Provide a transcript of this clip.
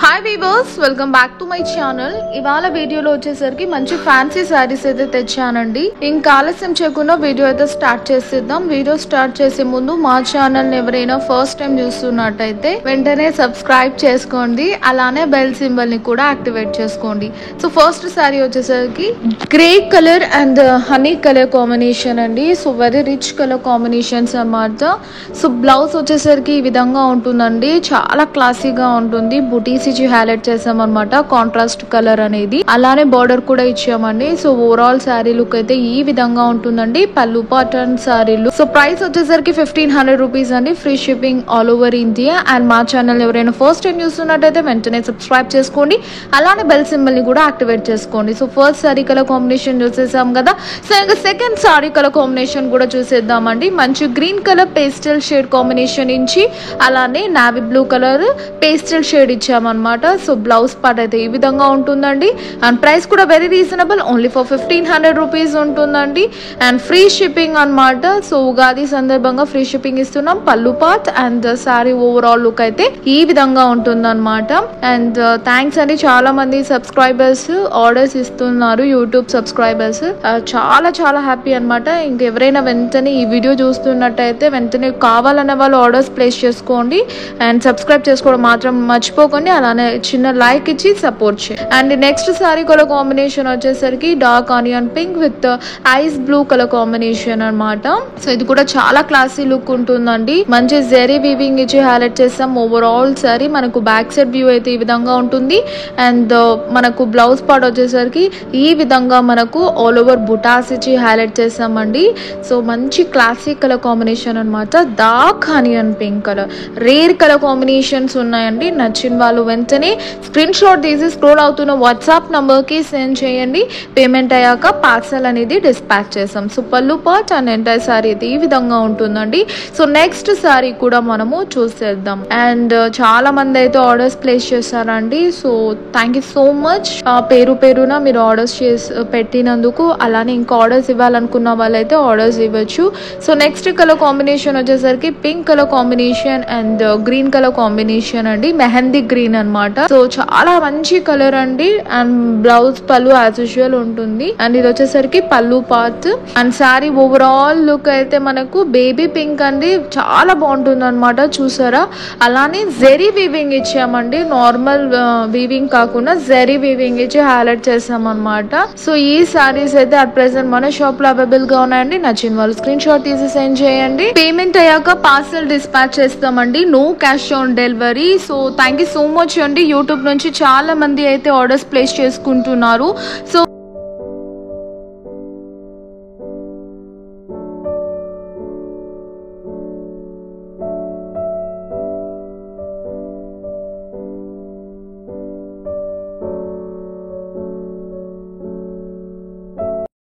Hi weavers, welcome back to my channel. ఇవాళ వీడియోలో వచ్చేసరికి మంచి ఫ్యాన్సీ శారీస్ అయితే తెచ్చానండి. ఇంకా ఆలస్యం చేయకుండా వీడియో అయితే స్టార్ట్ చేసేద్దాం. వీడియో స్టార్ట్ చేసే ముందు మా ఛానల్ ఎవరైనా ఫస్ట్ టైం చూస్తున్నట్టయితే వెంటనే సబ్స్క్రైబ్ చేసుకోండి, అలానే బెల్ సింబల్ ని కూడా యాక్టివేట్ చేసుకోండి. సో ఫస్ట్ శారీ వచ్చేసరికి grey colour and honey colour combination అండి. So very rich colour combinations అన్నమాట. సో బ్లౌజ్ వచ్చేసరికి ఈ విధంగా ఉంటుందండి, చాలా క్లాసీగా ఉంటుంది. బుటీస్ ఇచ్చి హైలైట్ చేసామన్నమాట, కాంట్రాస్ట్ కలర్ అనేది. అలానే బార్డర్ కూడా ఇచ్చామండి. సో ఓవరాల్ శారీ లుక్ అయితే ఈ విధంగా ఉంటుందండి. పళ్ళు పాటర్న్ శారీలు. సో ప్రైస్ వచ్చేసరికి 1500 రూపీస్ అండి. Free shipping all over India. And మా ఛానల్ ఎవరైనా ఫస్ట్ టైం చూస్తున్నట్టయితే వెంటనే సబ్స్క్రైబ్ చేసుకోండి, అలానే బెల్ సింబల్ ని కూడా యాక్టివేట్ చేసుకోండి. So first sari colour combination చూసేసాం కదా. సో ఇంకా సెకండ్ శారీ కలర్ కాంబినేషన్ కూడా చూసేద్దామండి. మంచి green colour pastel shade combination ఇచ్చి అలానే navy blue colour pastel shade ఇచ్చామన్నమాట. సో బ్లౌజ్ పార్ట్ అయితే ఈ విధంగా ఉంటుందండి. అండ్ ప్రైస్ కూడా very reasonable, only for 1500 rupees ఉంటుందండి. అండ్ ఫ్రీ షిప్పింగ్ అన్నమాట. సో ఉగాది సందర్భంగా ఫ్రీ షిప్పింగ్ ఇస్తున్నాం. పళ్ళు part and sari overall look అయితే ఈ విధంగా ఉంటుందన్నమాట. అండ్ థ్యాంక్స్ అండి, చాలా మంది సబ్స్క్రైబర్స్ ఆర్డర్స్ ఇస్తున్నారు, యూట్యూబ్ సబ్స్క్రైబర్స్. చాలా చాలా హ్యాపీ అనమాట. ఇంకెవరైనా వెంటనే ఈ వీడియో చూస్తున్నట్టయితే వెంటనే కావాలనే వాళ్ళు ఆర్డర్స్ ప్లేస్ చేసుకోండి. అండ్ సబ్స్క్రైబ్ చేసుకోవడం మాత్రం మర్చిపోకండి, అలానే చిన్న లైక్ ఇచ్చి సపోర్ట్ చేయండి. And next sari colour combination వచ్చేసరికి dark onion pink with ice blue colour combination అన్నమాట. సో ఇది కూడా చాలా క్లాసీ లుక్ ఉంటుందండి. మంచి జెరీ వీవింగ్ ఇచ్చి హైలైట్ చేస్తాం. ఓవరాల్ సారీ మనకు బ్యాక్ సైడ్ వ్యూ అయితే ఈ విధంగా ఉంటుంది. అండ్ మనకు బ్లౌజ్ పార్ట్ వచ్చేసరికి ఈ విధంగా మనకు ఆల్ ఓవర్ బుటాస్ ఇచ్చి హైలైట్ చేస్తామండి. సో మంచి క్లాసిక్ కలర్ కాంబినేషన్ అనమాట. Dark onion pink colour, rare colour combinations ఉన్నాయండి. నచ్చిన వాళ్ళు వెంటనే స్క్రీన్ షాట్ తీసి స్క్రోల్ అవుతున్న వాట్సాప్ నంబర్ కి సెండ్ చేయండి. పేమెంట్ అయ్యాక పార్సల్ అనేది డిస్పాచ్ చేస్తాం. సో పళ్ళు పార్ట్ అండ్ ఎంటైర్ సారీ అయితే ఈ విధంగా ఉంటుందండి. సో నెక్స్ట్ సారీ కూడా మనము చూసేద్దాం. అండ్ చాలా మంది అయితే ఆర్డర్స్ ప్లేస్ చేస్తారండి. So thank you so much. పేరు పేరున మీరు ఆర్డర్స్ పెట్టినందుకు. అలానే ఇంకా ఆర్డర్స్ ఇవ్వాలనుకున్న వాళ్ళైతే ఆర్డర్స్ ఇవ్వచ్చు. సో నెక్స్ట్ కలర్ కాంబినేషన్ వచ్చేసరికి pink colour combination and green colour combination అండి, మెహందీ గ్రీన్ అన్నమాట. సో చాలా మంచి కలర్ అండి. అండ్ బ్లౌజ్ పళ్ళు యాజ్ యూజువల్ ఉంటుంది. అండ్ ఇది వచ్చేసరికి పళ్ళు part. And sari overall look అయితే మనకు బేబీ పింక్ అండి, చాలా బాగుంటుంది అనమాట. చూసారా, అలానే జెరీ వీవింగ్ ఇచ్చామండి. నార్మల్ వీవింగ్ కాకుండా జెరీ వీవింగ్ ఇచ్చి హైలైట్ చేసాం అనమాట. సో ఈ సారీస్ అయితే అట్ ప్రెసెంట్ మన షాప్ లో అవైలబుల్ గా ఉన్నాయండి. నచ్చిన వాళ్ళు స్క్రీన్ షాట్ తీసి సెండ్ చేయండి. పేమెంట్ అయ్యాక పార్సల్ డిస్పాచ్ చేస్తామండి, no cash on delivery. So thank you so much అండి. యూట్యూబ్ నుంచి చాలా మంది అయితే ఆర్డర్స్ ప్లేస్ చేసుకుంటున్నారు. సో